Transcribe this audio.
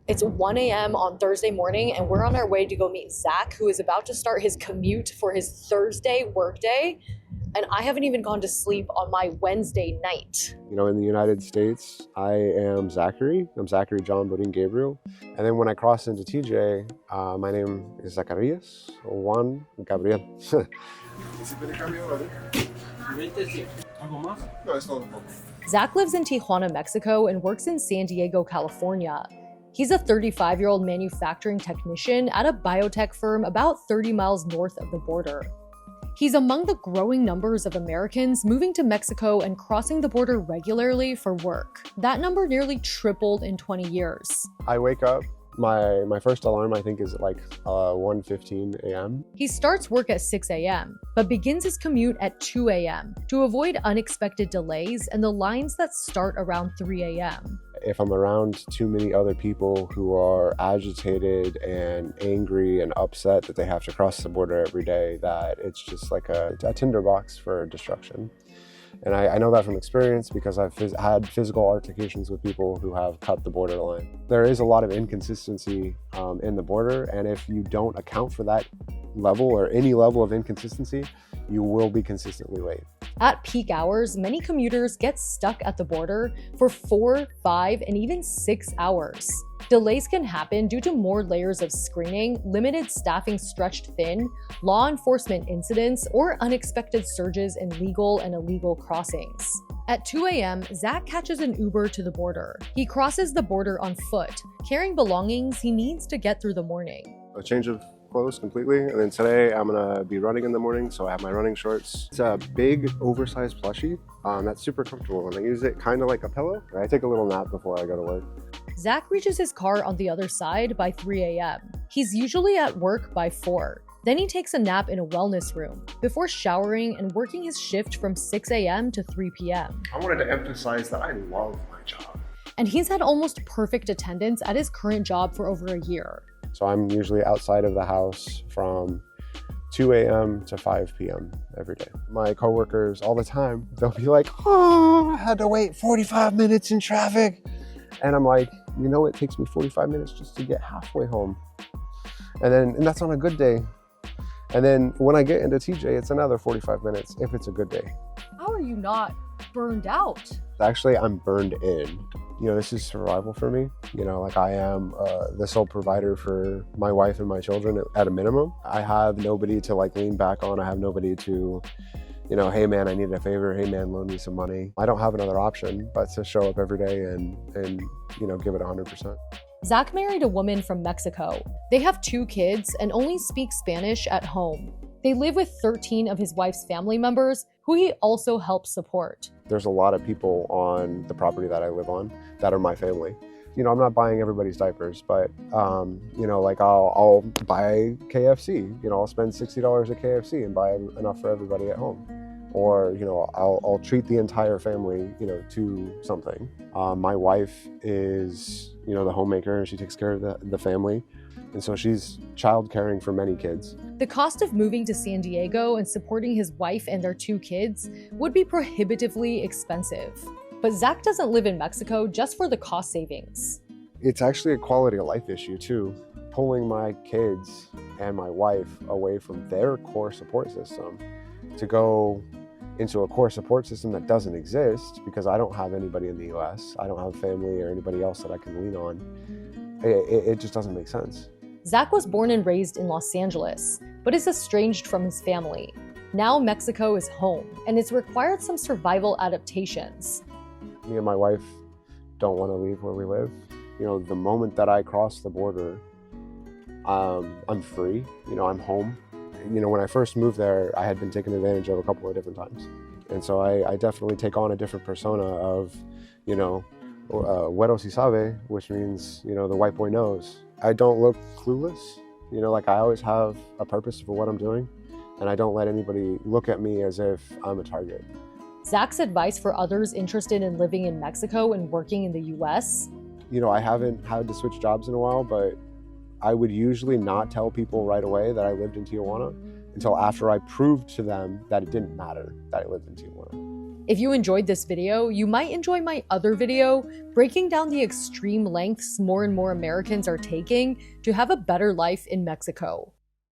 It's 1 a.m. on Thursday morning, and we're on our way to go meet Zach, who is about to start his commute for his Thursday workday. And I haven't even gone to sleep on my Wednesday night. In the United States, I am Zachary. I'm Zachary Gabriel. And then when I cross into TJ, my name is Zacarias Juan Gabriel. Zach lives in Tijuana, Mexico, and works in San Diego, California. He's a 35-year-old manufacturing technician at a biotech firm about 30 miles north of the border. He's among the growing numbers of Americans moving to Mexico and crossing the border regularly for work. That number nearly tripled in 20 years. I wake up, my first alarm I think is at like 1:15 a.m. He starts work at 6 a.m., but begins his commute at 2 a.m. to avoid unexpected delays and the lines that start around 3 a.m. If I'm around too many other people who are agitated and angry and upset that they have to cross the border every day, that it's just like a tinderbox for destruction. And I know that from experience because I've had physical altercations with people who have cut the border line. There is a lot of inconsistency in the border, and if you don't account for that level or any level of inconsistency, you will be consistently late. At peak hours, many commuters get stuck at the border for 4, 5, and even 6 hours. Delays can happen due to more layers of screening, limited staffing stretched thin, law enforcement incidents, or unexpected surges in legal and illegal crossings. At 2 a.m., Zach catches an Uber to the border. He crosses the border on foot, carrying belongings he needs to get through the morning. A change of clothes completely, and then today I'm gonna be running in the morning, so I have my running shorts. It's a big oversized plushie that's super comfortable, and I use it kind of like a pillow. I take a little nap before I go to work. Zach reaches his car on the other side by 3 a.m. He's usually at work by 4. Then he takes a nap in a wellness room before showering and working his shift from 6 a.m. to 3 p.m. I wanted to emphasize that I love my job. And he's had almost perfect attendance at his current job for over a year. So I'm usually outside of the house from 2 a.m. to 5 p.m. every day. My coworkers all the time, they'll be like, oh, I had to wait 45 minutes in traffic. And I'm like, it takes me 45 minutes just to get halfway home. And that's on a good day. And then when I get into TJ, it's another 45 minutes if it's a good day. How are you not burned out? Actually, I'm burned in. This is survival for me. I am the sole provider for my wife and my children at a minimum. I have nobody to lean back on. I have nobody to, hey man, I need a favor. Hey man, loan me some money. I don't have another option but to show up every day and give it 100%. Zach married a woman from Mexico. They have 2 kids and only speak Spanish at home. They live with 13 of his wife's family members, who he also helps support. There's a lot of people on the property that I live on that are my family. I'm not buying everybody's diapers, but I'll buy KFC. I'll spend $60 at KFC and buy enough for everybody at home. Or I'll treat the entire family to something. My wife is the homemaker, and she takes care of the family, and so she's child caring for many kids. The cost of moving to San Diego and supporting his wife and their 2 kids would be prohibitively expensive. But Zach doesn't live in Mexico just for the cost savings. It's actually a quality of life issue too. Pulling my kids and my wife away from their core support system to go into a core support system that doesn't exist because I don't have anybody in the US, I don't have family or anybody else that I can lean on. It just doesn't make sense. Zach was born and raised in Los Angeles, but is estranged from his family. Now Mexico is home, and it's required some survival adaptations. Me and my wife don't want to leave where we live. The moment that I cross the border, I'm free, I'm home. When I first moved there, I had been taken advantage of a couple of different times. And so I definitely take on a different persona of, güero si sabe, which means, the white boy knows. I don't look clueless. I always have a purpose for what I'm doing, and I don't let anybody look at me as if I'm a target. Zach's advice for others interested in living in Mexico and working in the US? I haven't had to switch jobs in a while, but I would usually not tell people right away that I lived in Tijuana until after I proved to them that it didn't matter that I lived in Tijuana. If you enjoyed this video, you might enjoy my other video breaking down the extreme lengths more and more Americans are taking to have a better life in Mexico.